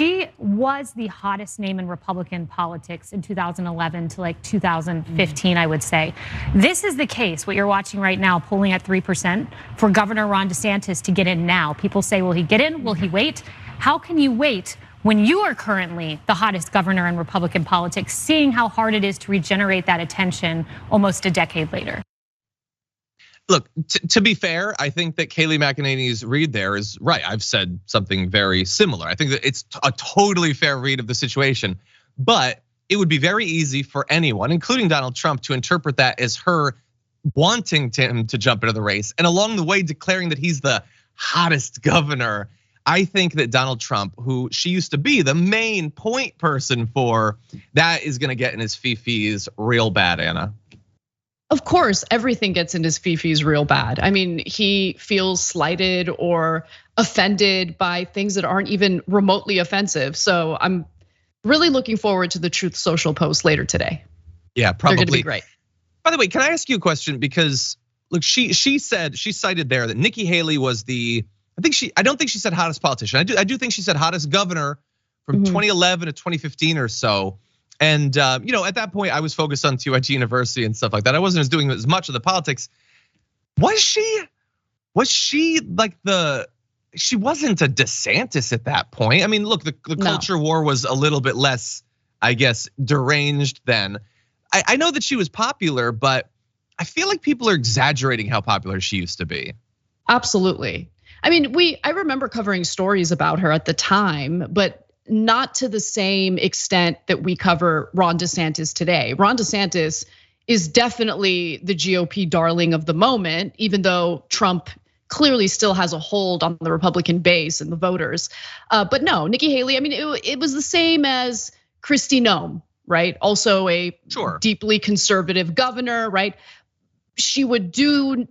she was the hottest name in Republican politics in 2011 to like 2015, I would say. This is the case, what you're watching right now, polling at 3% for Governor Ron DeSantis to get in now. People say, will he get in? Will he wait? How can you wait when you are currently the hottest governor in Republican politics, seeing how hard it is to regenerate that attention almost a decade later? Look, to be fair, I think that Kayleigh McEnany's read there is right. I've said something very similar. I think that it's a totally fair read of the situation, but it would be very easy for anyone, including Donald Trump, to interpret that as her wanting him to jump into the race and along the way declaring that he's the hottest governor. I think that Donald Trump, who she used to be the main point person for, that is gonna get in his fifis real bad, Anna. Of course, everything gets in his fifis real bad. I mean, he feels slighted or offended by things that aren't even remotely offensive. So I'm really looking forward to the Truth Social post later today. Yeah, probably. They're gonna be great. By the way, can I ask you a question? Because look, she cited there that Nikki Haley was I don't think she said hottest politician. I do think she said hottest governor from 2011 to 2015 or so. And at that point, I was focused on TYT University and stuff like that. I wasn't doing as much of the politics. Was she like she wasn't a DeSantis at that point? I mean, look, the culture war was a little bit less, I guess, deranged then. I know that she was popular, but I feel like people are exaggerating how popular she used to be. Absolutely. I mean, I remember covering stories about her at the time, but not to the same extent that we cover Ron DeSantis today. Ron DeSantis is definitely the GOP darling of the moment, even though Trump clearly still has a hold on the Republican base and the voters. But no, Nikki Haley, I mean, it was the same as Kristi Noem, right? Also a deeply conservative governor, right? She would do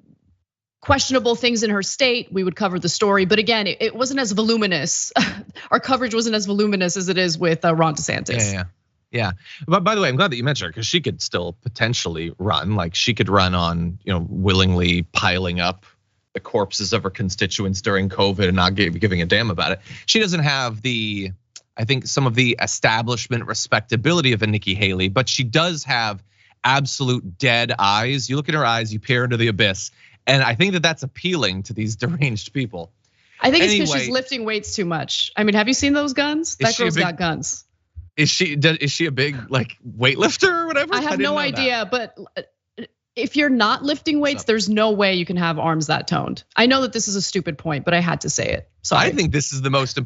questionable things in her state, we would cover the story. But again, it wasn't as voluminous. Our coverage wasn't as voluminous as it is with Ron DeSantis. Yeah. But by the way, I'm glad that you mentioned her because she could still potentially run. Like she could run on, willingly piling up the corpses of her constituents during COVID and not giving a damn about it. She doesn't have I think some of the establishment respectability of a Nikki Haley, but she does have absolute dead eyes. You look in her eyes, you peer into the abyss. And I think that that's appealing to these deranged people. I think it's because she's lifting weights too much. I mean, have you seen those guns? That girl's got guns. Is she a big weightlifter or whatever? I have no idea, but if you're not lifting weights, there's no way you can have arms that toned. I know that this is a stupid point, but I had to say it. Sorry. I think this is the most.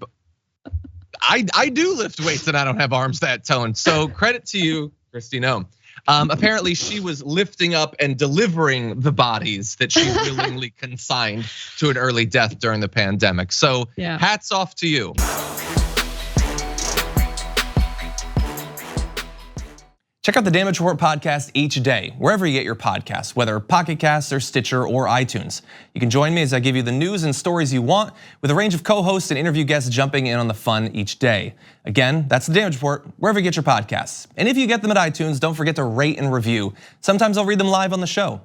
I do lift weights and I don't have arms that toned. So credit to you, Kristi Noem. Apparently she was lifting up and delivering the bodies that she willingly consigned to an early death during the pandemic. So hats off to you. Check out the Damage Report podcast each day, wherever you get your podcasts, whether Pocket Casts or Stitcher or iTunes. You can join me as I give you the news and stories you want with a range of co-hosts and interview guests jumping in on the fun each day. Again, that's the Damage Report, wherever you get your podcasts. And if you get them at iTunes, don't forget to rate and review. Sometimes I'll read them live on the show.